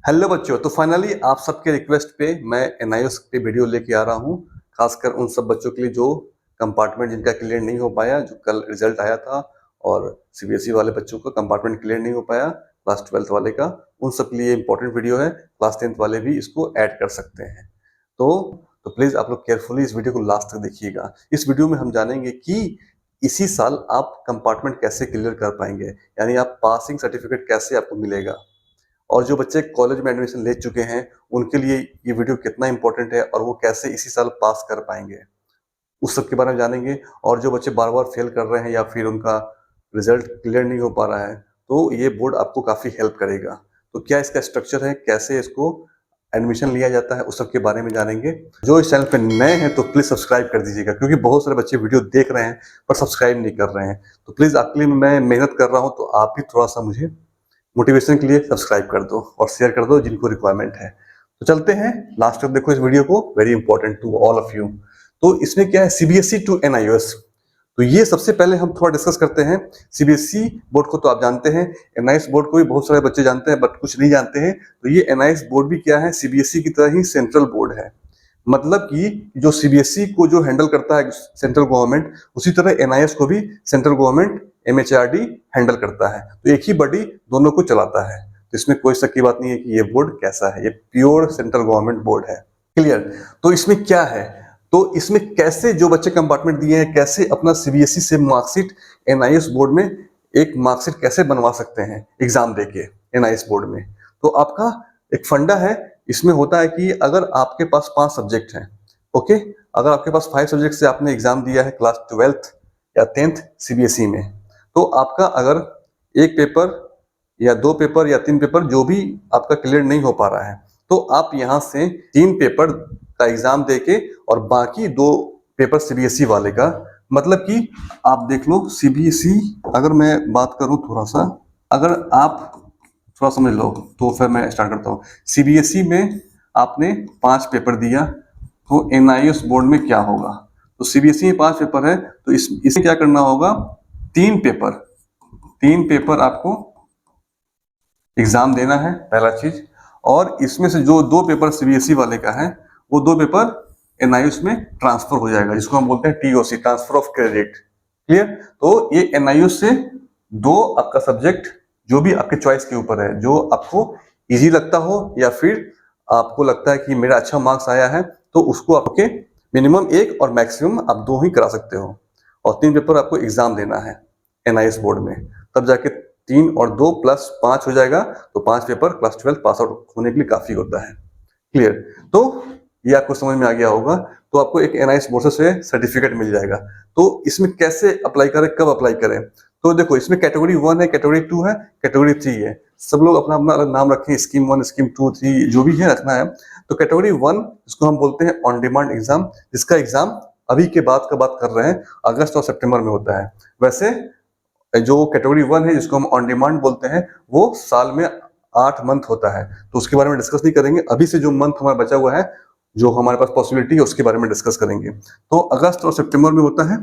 Hello बच्चों, तो finally आप सबके रिक्वेस्ट पे मैं एनआईओएस पे वीडियो लेके आ रहा हूँ। खासकर उन सब बच्चों के लिए जो कंपार्टमेंट जिनका क्लियर नहीं हो पाया, जो कल रिजल्ट आया था, और सीबीएसई वाले बच्चों का कंपार्टमेंट क्लियर नहीं हो पाया, क्लास 12th वाले का, उन सब के लिए इंपॉर्टेंट वीडियो है। क्लास 10th वाले भी इसको ऐड कर सकते हैं। तो प्लीज आप लोग केयरफुली इस वीडियो को लास्ट तक देखिएगा। इस वीडियो में हम जानेंगे कि इसी साल आप कंपार्टमेंट कैसे क्लियर कर पाएंगे, यानी आप पासिंग सर्टिफिकेट कैसे आपको मिलेगा, और जो बच्चे कॉलेज में एडमिशन ले चुके हैं उनके लिए ये वीडियो कितना इंपॉर्टेंट है और वो कैसे इसी साल पास कर पाएंगे, उस सब के बारे में जानेंगे। और जो बच्चे बार बार फेल कर रहे हैं या फिर उनका रिजल्ट क्लियर नहीं हो पा रहा है, तो ये बोर्ड आपको काफ़ी हेल्प करेगा। तो क्या इसका स्ट्रक्चर है, कैसे इसको एडमिशन लिया जाता है, उस सब के बारे में जानेंगे। जो इस चैनल पे नए हैं तो प्लीज़ सब्सक्राइब कर दीजिएगा, क्योंकि बहुत सारे बच्चे वीडियो देख रहे हैं पर सब्सक्राइब नहीं कर रहे हैं। तो प्लीज़ आपके लिए मैं मेहनत कर रहा हूँ, तो आप भी थोड़ा सा मुझे मोटिवेशन के लिए सब्सक्राइब कर दो और शेयर कर दो जिनको रिक्वायरमेंट है। तो चलते हैं, लास्ट तक देखो इस वीडियो को, very important to all of you. तो इसमें क्या है, सीबीएसई टू एनआईओएस। तो ये सबसे पहले हम थोड़ा डिस्कस करते हैं। सीबीएसई बोर्ड को तो आप जानते हैं, एनआईएस बोर्ड को भी बहुत सारे बच्चे जानते हैं बट कुछ नहीं जानते हैं। तो ये एनआईएस बोर्ड भी क्या है, सीबीएसई की तरह ही सेंट्रल बोर्ड है। मतलब कि जो सीबीएसई को जो हैंडल करता है सेंट्रल गवर्नमेंट, उसी तरह एनआईएस को भी सेंट्रल गवर्नमेंट एमएचआरडी हैंडल करता है। तो एक ही बॉडी दोनों को चलाता है। तो इसमें कोई शक की बात नहीं है कि ये बोर्ड कैसा है, ये प्योर सेंट्रल गवर्नमेंट बोर्ड है। क्लियर। तो इसमें क्या है, तो इसमें कैसे जो बच्चे कंपार्टमेंट दिए हैं कैसे अपना सीबीएसई से मार्कशीट एनआईएस बोर्ड में एक मार्कशीट कैसे बनवा सकते हैं एग्जाम देके एनआईएस बोर्ड में। तो आपका एक फंडा है, इसमें होता है कि अगर आपके पास 5 सब्जेक्ट हैं, ओके, अगर आपके पास 5 सब्जेक्ट से आपने एग्जाम दिया है क्लास 12th या 10th सीबीएसई में, तो आपका अगर एक पेपर या 2 पेपर या 3 पेपर जो भी आपका क्लियर नहीं हो पा रहा है, तो आप यहाँ से 3 पेपर का एग्जाम देके और बाकी 2 पेपर सीबीएसई वाले का, मतलब कि आप देख लो सीबीएसई, अगर मैं बात करूं थोड़ा सा, अगर आप थोड़ा समझ लो तो फिर मैं स्टार्ट करता हूँ। सीबीएसई में आपने 5 पेपर दिया, तो एनआईएस बोर्ड में क्या होगा, तो सीबीएसई में 5 पेपर है, तो इसमें क्या करना होगा, 3 पेपर आपको एग्जाम देना है, पहला चीज। और इसमें से जो 2 पेपर सीबीएसई वाले का है, वो 2 पेपर एनआईएस में ट्रांसफर हो जाएगा, जिसको हम बोलते हैं TOC, transfer of credit. Clear. तो ये एनआईएस से 2 आपका सब्जेक्ट जो भी आपके चॉइस के ऊपर है, जो आपको इजी लगता हो या फिर आपको लगता है कि मेरा अच्छा मार्क्स आया है, तो उसको आपके मिनिमम 1 और मैक्सिमम आप 2 ही करा सकते हो। और 3 पेपर आपको एग्जाम देना है एनआईएस बोर्ड में, तब जाके 3 और 2 प्लस 5 हो जाएगा। तो 5 पेपर क्लास 12 पास आउट होने के लिए काफी होता है। क्लियर। तो ये आपको समझ में आ गया होगा। तो आपको एक एनआईएस बोर्ड से सर्टिफिकेट मिल जाएगा। तो इसमें कैसे अप्लाई करें, कब अप्लाई करें, तो देखो इसमें कैटेगरी 1 है, कैटेगरी 2 है, कैटेगरी 3 है। सब लोग अपना अपना अलग नाम रखें, स्कीम 1, स्कीम 2, 3 जो भी है रखना है। तो कैटेगरी 1 जिसको हम बोलते हैं ऑन डिमांड एग्जाम, जिसका एग्जाम अभी के बाद का बात कर रहे हैं, अगस्त और सितंबर में होता है। वैसे जो कैटेगरी 1 है जिसको हम ऑन डिमांड बोलते हैं, वो साल में 8 मंथ होता है। तो उसके बारे में डिस्कस नहीं करेंगे, अभी से जो मंथ हमारा बचा हुआ है, जो हमारे पास पॉसिबिलिटी है, उसके बारे में डिस्कस करेंगे। तो अगस्त और सितंबर में होता है।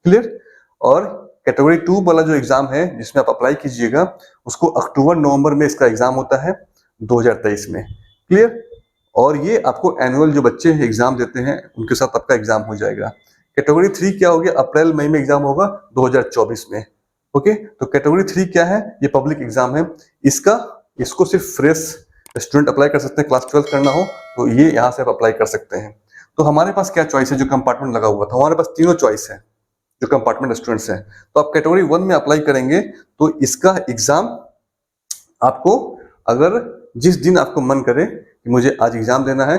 क्लियर। और कैटेगरी 2 वाला जो एग्जाम है जिसमें आप अप्लाई कीजिएगा, उसको अक्टूबर नवंबर में इसका एग्जाम होता है 2023 में। क्लियर। और ये आपको एनुअल जो बच्चे एग्जाम देते हैं उनके साथ आपका एग्जाम हो जाएगा। कैटेगरी 3 क्या हो गया, अप्रैल मई में एग्जाम होगा 2024 में। ओके। तो कैटेगरी 3 क्या है, ये पब्लिक एग्जाम है। इसको सिर्फ फ्रेश स्टूडेंट अप्लाई कर सकते हैं, क्लास 12 करना हो तो ये यहाँ से आप अप्लाई कर सकते हैं। तो हमारे पास क्या चॉइस है, जो कंपार्टमेंट लगा हुआ था, हमारे पास तीनों चॉइस है जो कंपार्टमेंट स्टूडेंट्स हैं। तो आप कैटेगरी 1 में अप्लाई करेंगे तो इसका एग्जाम आपको, अगर जिस दिन आपको मन करे कि मुझे आज एग्जाम देना है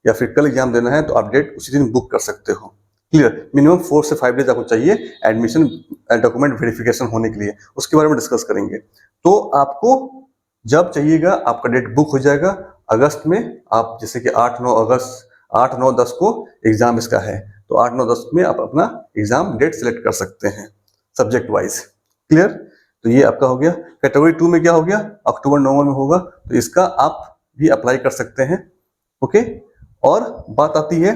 या फिर कल एग्जाम देना है, तो आप डेट उसी दिन बुक कर सकते हो। क्लियर। मिनिमम 4 से 5 डेज आपको चाहिए एडमिशन डॉक्यूमेंट वेरिफिकेशन होने के लिए, उसके बारे में डिस्कस करेंगे। तो आपको जब चाहिएगा आपका डेट बुक हो जाएगा अगस्त में। आप जैसे कि 8-9 अगस्त, 8-9-10 को एग्जाम इसका है, तो 8-9-10 में आप अपना एग्जाम डेट सिलेक्ट कर सकते हैं सब्जेक्ट वाइज। क्लियर। तो ये आपका हो गया। कैटेगरी 2 में क्या हो गया, अक्टूबर नवंबर में होगा, तो इसका आप भी अप्लाई कर सकते हैं। ओके। और बात आती है,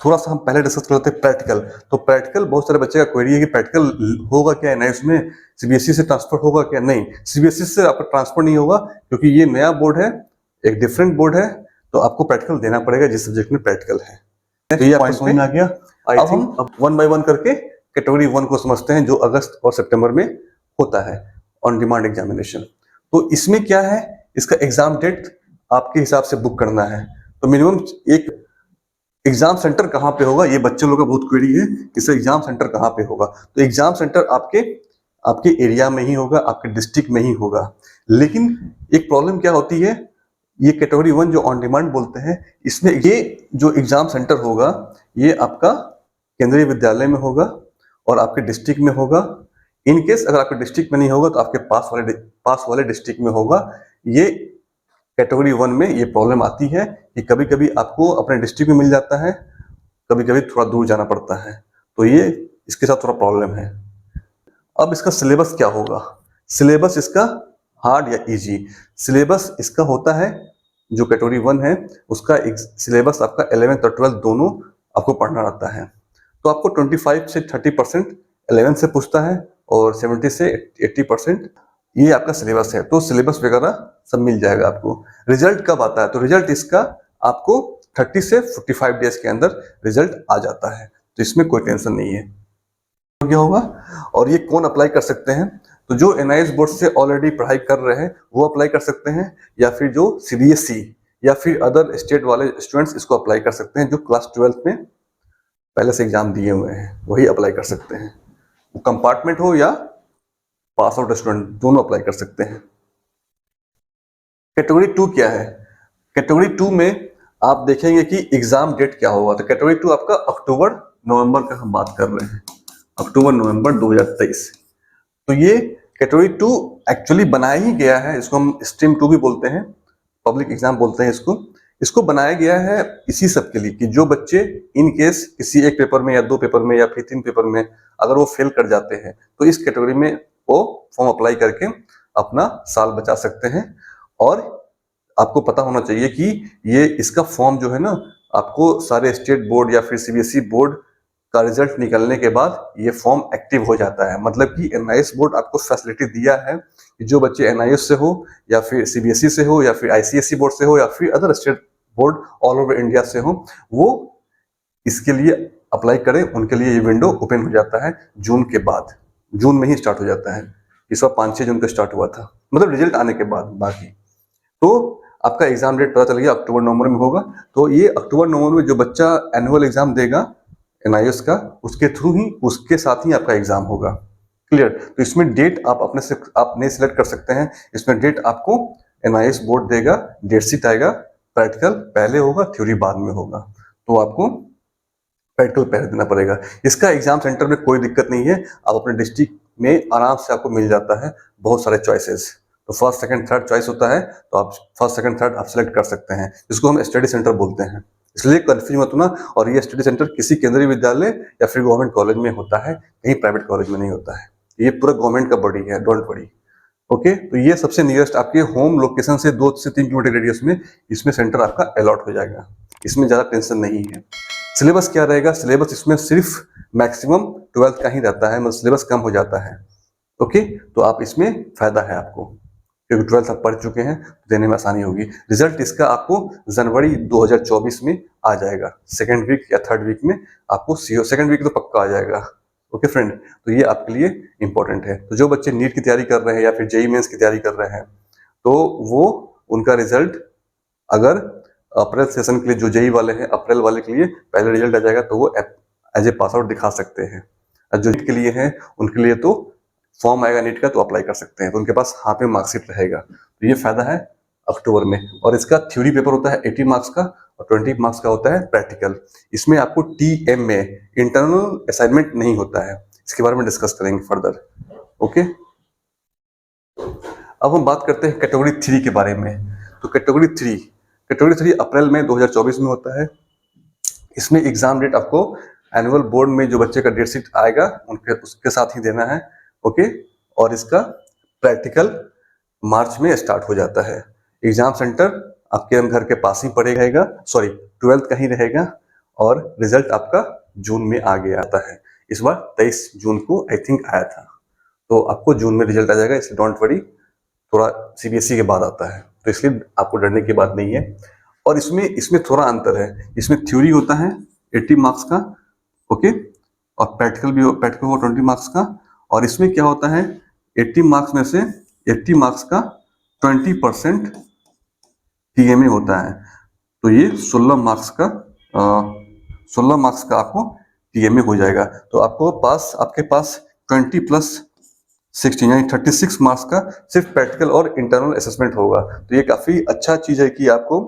थोड़ा सा हम पहले डिस्कस करते हैं प्रैक्टिकल। तो प्रैक्टिकल बहुत सारे बच्चे का क्वेरी है कि प्रैक्टिकल होगा क्या एनआईएस में, सीबीएसई से ट्रांसफर होगा क्या। नहीं, सीबीएसई से आपका ट्रांसफर नहीं होगा, क्योंकि ये नया बोर्ड है एक डिफरेंट बोर्ड है तो आपको प्रैक्टिकल देना पड़ेगा जिस सब्जेक्ट में प्रैक्टिकल है। तो ये पॉइंट समझ में आ गया। अब हम 1 बाय 1 करके कैटेगरी 1 को समझते हैं जो अगस्त और सितंबर में होता है, ऑन डिमांड एग्जामिनेशन। तो इसमें क्या है, इसका एग्जाम डेट आपके हिसाब से बुक करना है। तो मिनिमम एक एग्जाम सेंटर कहाँ पे होगा, ये बच्चे लोगों का बहुत क्वेरी है, इसका एग्जाम सेंटर कहाँ पे होगा। तो एग्जाम सेंटर आपके एरिया में ही होगा, आपके डिस्ट्रिक्ट में ही होगा। लेकिन एक प्रॉब्लम क्या होती है, ये कैटेगरी 1 जो ऑन डिमांड बोलते हैं, इसमें ये जो एग्जाम सेंटर होगा ये आपका केंद्रीय विद्यालय में होगा और आपके डिस्ट्रिक्ट में होगा। इन केस अगर आपके डिस्ट्रिक्ट में नहीं होगा तो आपके पास वाले डिस्ट्रिक्ट में होगा। ये कैटेगरी 1 में ये प्रॉब्लम आती है कि कभी कभी आपको अपने डिस्ट्रिक्ट में मिल जाता है, कभी कभी थोड़ा दूर जाना पड़ता है, तो ये इसके साथ थोड़ा प्रॉब्लम है। अब इसका सिलेबस क्या होगा, सिलेबस इसका हार्ड या इजी। सिलेबस इसका होता है जो कैटेगरी 1 है उसका सिलेबस आपका 11th और 12th दोनों आपको पढ़ना रहता है। तो आपको 25 से 30% 11th से पूछता है और 70 से 80% ये आपका सिलेबस है। तो सिलेबस वगैरह सब मिल जाएगा आपको। रिजल्ट कब आता है, तो रिजल्ट इसका आपको 30 से 45 डेज के अंदर रिजल्ट आ जाता है, तो इसमें कोई टेंशन नहीं है। तो क्या होगा, और ये कौन अप्लाई कर सकते हैं, तो जो एनआईएस बोर्ड से ऑलरेडी पढ़ाई कर रहे हैं वो अप्लाई कर सकते हैं, या फिर जो सीबीएसई या फिर अदर स्टेट वाले स्टूडेंट्स इसको अप्लाई कर सकते हैं जो क्लास 12th में पहले से एग्जाम दिए हुए हैं, वही अप्लाई कर सकते हैं। वो कंपार्टमेंट हो या पास आउट स्टूडेंट दोनों अप्लाई कर सकते हैं। कैटेगरी 2 क्या है, कैटेगरी 2 में आप देखेंगे कि एग्जाम डेट क्या होगा। तो कैटेगरी 2 आपका अक्टूबर नवंबर का हम बात कर रहे हैं, अक्टूबर नवंबर 2023। तो ये कैटेगरी 2 एक्चुअली बनाया ही गया है, इसको हम स्ट्रीम 2 भी बोलते हैं, पब्लिक एग्जाम बोलते हैं इसको बनाया गया है इसी सब के लिए कि जो बच्चे इन केस किसी एक पेपर में या 2 पेपर में या फिर 3 पेपर में अगर वो फेल कर जाते हैं तो इस कैटेगरी में वो फॉर्म अप्लाई करके अपना साल बचा सकते हैं। और आपको पता होना चाहिए कि ये इसका फॉर्म जो है ना, आपको सारे स्टेट बोर्ड या फिर सीबीएसई बोर्ड का रिजल्ट निकलने के बाद ये फॉर्म एक्टिव हो जाता है। मतलब कि एनआईएस बोर्ड आपको फैसिलिटी दिया है कि जो बच्चे एनआईएस से हो या फिर सीबीएसई से हो या फिर आईसीएसई बोर्ड से हो या फिर other state board all over India से हो, वो इसके लिए अप्लाई करें, उनके लिए ये विंडो ओपन हो जाता है जून के बाद, जून में ही स्टार्ट हो जाता है। इस बार 5-6 जून को स्टार्ट हुआ था, मतलब रिजल्ट आने के बाद। बाकी तो आपका एग्जाम डेट पता चल गया, अक्टूबर नवंबर में होगा। तो ये अक्टूबर नवंबर में जो बच्चा एनुअल एग्जाम देगा एनआईएस का, उसके साथ ही आपका एग्जाम होगा। क्लियर। तो इसमें डेट आप नहीं सिलेक्ट कर सकते हैं, इसमें डेट आपको एनआईएस बोर्ड देगा, डेट शीट आएगा, प्रैक्टिकल पहले होगा, थ्योरी बाद में होगा। तो आपको प्रैक्टिकल पहले देना पड़ेगा। इसका एग्जाम सेंटर में कोई दिक्कत नहीं है, आप अपने डिस्ट्रिक्ट में आराम से आपको मिल जाता है बहुत सारे चॉइसेस। तो फर्स्ट सेकंड थर्ड चॉइस होता है, तो आप फर्स्ट सेकंड थर्ड आप सिलेक्ट कर सकते हैं, जिसको हम स्टडी सेंटर बोलते हैं। इसलिए कंफ्यूज मत होना। और ये स्टडी सेंटर किसी केंद्रीय विद्यालय या फिर गवर्नमेंट कॉलेज में होता है, कहीं प्राइवेट कॉलेज में नहीं होता है। ये पूरा गवर्नमेंट का बॉडी है, डोंट वरी। ओके, तो ये सबसे नियरेस्ट आपके होम लोकेशन से 2 से 3 किलोमीटर रेडियस में इसमें सेंटर आपका अलॉट हो जाएगा। इसमें ज्यादा टेंशन नहीं है। सिलेबस क्या रहेगा, सिलेबस इसमें सिर्फ मैक्सिमम 12th का ही रहता है, मतलब सिलेबस कम हो जाता है। ओके, तो आप इसमें फायदा है आपको, क्योंकि 12th आप पढ़ चुके हैं, देने में आसानी होगी। रिजल्ट इसका आपको जनवरी 2024 में आ जाएगा, सेकेंड वीक या थर्ड वीक में आपको सेकेंड वीक तो पक्का आ जाएगा। ओके फ्रेंड, तो ये आपके लिए इंपॉर्टेंट है। तो जो बच्चे नीट की तैयारी कर रहे हैं या फिर जेईई मेंस की तैयारी कर रहे हैं, तो वो उनका रिजल्ट अगर अप्रैल सेशन के लिए, जो जेईई वाले हैं अप्रैल वाले के लिए पहले रिजल्ट आ जाएगा, तो वो एज ए पास आउट दिखा सकते हैं। और जो नीट के लिए हैं उनके लिए तो फॉर्म आएगा नीट का, तो अप्लाई कर सकते हैं, तो उनके पास हाथ में मार्कशीट रहेगा। तो ये फायदा है अक्टूबर में। और इसका थ्योरी पेपर होता है 80 मार्क्स का और 20 मार्क्स का होता है प्रैक्टिकल। इसमें आपको टीएम में इंटरनल असाइनमेंट नहीं होता है, इसके बारे में डिस्कस करेंगे फर्दर। ओके, अब हम बात करते हैं कैटेगरी 3 के बारे में। तो कैटेगरी 3 अप्रैल में 2024 में होता है। इसमें एग्जाम डेट आपको एनुअल बोर्ड में जो बच्चे का डेट शीट आएगा उसके साथ ही देना है। ओके, और इसका प्रैक्टिकल मार्च में स्टार्ट हो जाता है। एग्जाम सेंटर आपके घर के पास ही पड़ेगा, 12th का ही रहेगा, और रिजल्ट आपका जून में आ गया आता है। इस बार 23 जून को आई थिंक आया था, तो आपको जून में रिजल्ट आ जाएगा, इसलिए डोंट वरी, थोड़ा सीबीएसई के बाद आता है। तो इसलिए आपको डरने की बात नहीं है। और इसमें थोड़ा अंतर है, इसमें थ्योरी होता है 80 मार्क्स का, ओके, और प्रैक्टिकल हो 20 मार्क्स का। और इसमें क्या होता है, 80 मार्क्स में से 80 मार्क्स का 20% टीएमए होता है। तो ये 16 मार्क्स का 16 मार्क्स का आपको टीएमए हो जाएगा। तो आपके पास 20 प्लस 16 यानी 36 मार्क्स का सिर्फ प्रैक्टिकल और इंटरनल असेसमेंट होगा। तो ये काफी अच्छा चीज है कि आपको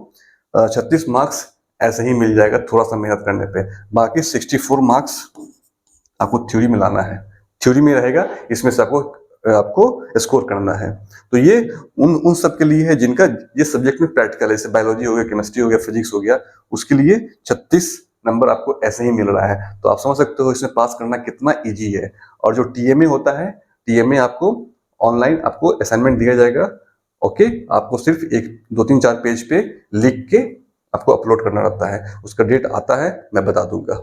36 मार्क्स ऐसे ही मिल जाएगा थोड़ा सा मेहनत करने पे। बाकी 64 मार्क्स आपको थ्योरी में लाना है, थ्योरी में रहेगा, इसमें से आपको स्कोर करना है। तो ये उन सब के लिए है जिनका ये सब्जेक्ट में प्रैक्टिकल है, जैसे बायोलॉजी हो गया, केमिस्ट्री हो गया, फिजिक्स हो गया, उसके लिए 36 नंबर आपको ऐसे ही मिल रहा है। तो आप समझ सकते हो इसमें पास करना कितना इजी है। और जो टीएमए होता है, टीएमए आपको ऑनलाइन आपको असाइनमेंट दिया जाएगा, ओके, आपको सिर्फ 1 2 3 4 पेज पे लिख के आपको अपलोड करना रहता है। उसका डेट आता है, मैं बता दूंगा,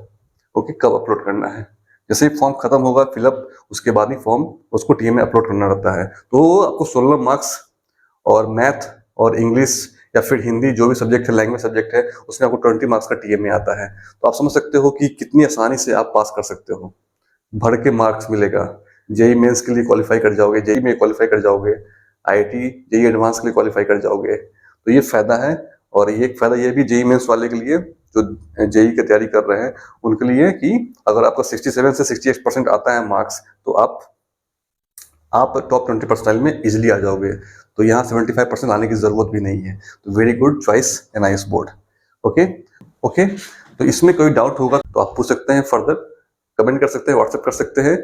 ओके, कब अपलोड करना है। जैसे ही फॉर्म खत्म होगा फिलअप, उसके बाद ही फॉर्म उसको टीएम में अपलोड करना रहता है। तो आपको 16 मार्क्स और मैथ और इंग्लिश या फिर हिंदी जो भी सब्जेक्ट है, लैंग्वेज सब्जेक्ट है, उसमें आपको 20 मार्क्स का टीएम में आता है। तो आप समझ सकते हो कि कितनी आसानी से आप पास कर सकते हो, भर के मार्क्स मिलेगा। जेई मेंस के लिए क्वालिफाई कर जाओगे, जेई में क्वालिफाई कर जाओगे, आईआईटी जेई एडवांस के लिए क्वालिफाई कर जाओगे। तो ये फायदा है। और ये एक फायदा ये भी जेई मेंस वाले के लिए जो जेई की तैयारी कर रहे हैं उनके लिए कि अगर आपका 67 से 68% आता है मार्क्स, तो आप टॉप 20% में इजिली आ जाओगे। तो यहाँ 75% आने की जरूरत भी नहीं है। तो very good choice NIS board, okay. तो इसमें कोई डाउट होगा तो आप पूछ सकते हैं, फर्दर कमेंट कर सकते हैं, व्हाट्सएप कर सकते हैं।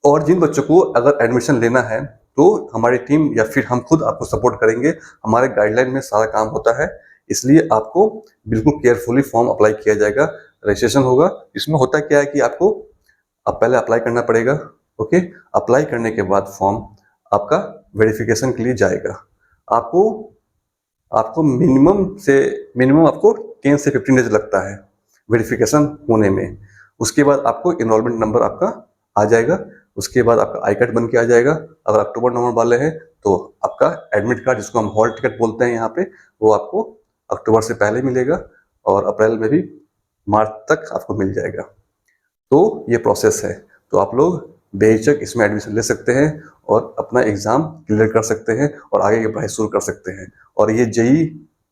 और जिन बच्चों को अगर एडमिशन लेना है तो हमारी टीम या फिर हम खुद आपको सपोर्ट करेंगे। हमारे गाइडलाइन में सारा काम होता है, इसलिए आपको बिल्कुल केयरफुली फॉर्म अप्लाई किया जाएगा, रजिस्ट्रेशन होगा। इसमें होता क्या है कि आपको पहले अप्लाई करना पड़ेगा, ओके। अप्लाई करने के बाद फॉर्म आपका वेरिफिकेशन के लिए जाएगा। आपको मिनिमम आपको 10 से 15 डेज लगता है वेरिफिकेशन होने में। उसके बाद आपको इनरोलमेंट नंबर आपका आ जाएगा, उसके बाद आपका आई कार्ड बन के आ जाएगा। अगर अक्टूबर नवंबर वाले हैं तो आपका एडमिट कार्ड, जिसको हम हॉल टिकट बोलते हैं यहाँ पे, वो आपको अक्टूबर से पहले मिलेगा और अप्रैल में भी मार्च तक आपको मिल जाएगा। तो ये प्रोसेस है। तो आप लोग बेहिचक इसमें एडमिशन ले सकते हैं और अपना एग्जाम क्लियर कर सकते हैं और आगे की पढ़ाई शुरू कर सकते हैं। और ये जेई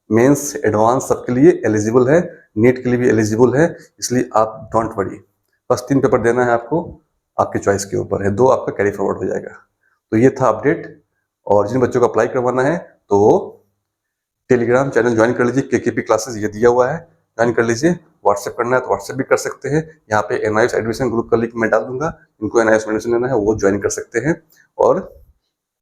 मेंस एडवांस सबके लिए एलिजिबल है, नीट के लिए भी एलिजिबल है, इसलिए आप डोंट वरी। बस 3 पेपर देना है आपको, आपके चॉइस के ऊपर है, 2 आपका कैरी फॉरवर्ड हो जाएगा। तो ये था अपडेट। और जिन बच्चों को अप्लाई करवाना है तो टेलीग्राम चैनल ज्वाइन कर लीजिए, केकेपी क्लासेस ये दिया हुआ है, ज्वाइन कर लीजिए। व्हाट्सएप करना है तो व्हाट्सएप भी कर सकते हैं। यहाँ पे एनआईएस एडमिशन ग्रुप का लिंक मैं डाल दूंगा, इनको एनआईएस एडमिशन लेना है वो ज्वाइन कर सकते हैं। और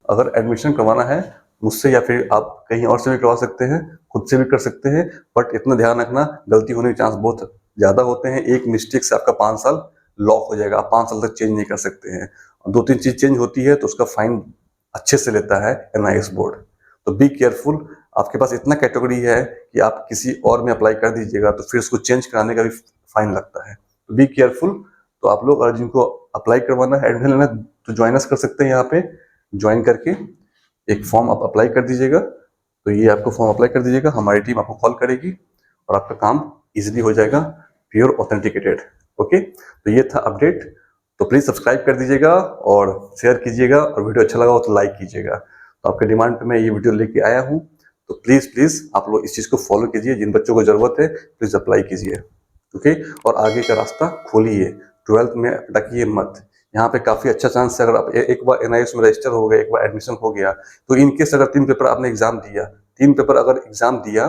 अगर एडमिशन करवाना है मुझसे या फिर आप कहीं और से भी करवा सकते हैं, खुद से भी कर सकते हैं। बट इतना ध्यान रखना, गलती होने के चांस बहुत ज्यादा होते हैं। एक मिस्टेक से आपका 5 साल लॉक हो जाएगा, आप 5 साल तक चेंज नहीं कर सकते हैं। 2-3 चीज चेंज होती है तो उसका फाइन अच्छे से लेता है एनआईएस बोर्ड। तो बी केयरफुल। आपके पास इतना कैटेगरी है कि आप किसी और में अप्लाई कर दीजिएगा तो फिर उसको चेंज कराने का भी फाइन लगता है। तो बी केयरफुल। तो आप लोग अगर जिनको अप्लाई करवाना है, एडमिशन लेना है, तो ज्वाइन कर सकते हैं। यहाँ पे ज्वाइन करके एक फॉर्म आप अप्लाई कर दीजिएगा। तो ये आपको फॉर्म अप्लाई कर दीजिएगा, हमारी टीम आपको कॉल करेगी और आपका काम इजिली हो जाएगा, प्योर ऑथेंटिकेटेड, ओके। तो ये था अपडेट। तो प्लीज सब्सक्राइब कर दीजिएगा और शेयर कीजिएगा, और वीडियो अच्छा लगा हो तो लाइक कीजिएगा। तो आपके डिमांड पे मैं ये वीडियो लेके आया हूँ। तो प्लीज आप लोग इस चीज को फॉलो कीजिए, जिन बच्चों को जरूरत है प्लीज अप्लाई कीजिए, ओके। और आगे का रास्ता खोलिए, 12th में अटकिए मत। यहाँ पे काफी अच्छा चांस है, अगर आप एक बार एनआईएस में रजिस्टर हो गए, एक बार एडमिशन हो गया, तो इनकेस अगर 3 पेपर आपने एग्जाम दिया, 3 पेपर अगर एग्जाम दिया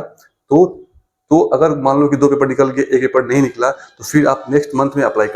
तो अगर मान लो कि 2 पेपर निकल गए, 1 पेपर नहीं निकला, तो फिर आप नेक्स्ट मंथ में अप्लाई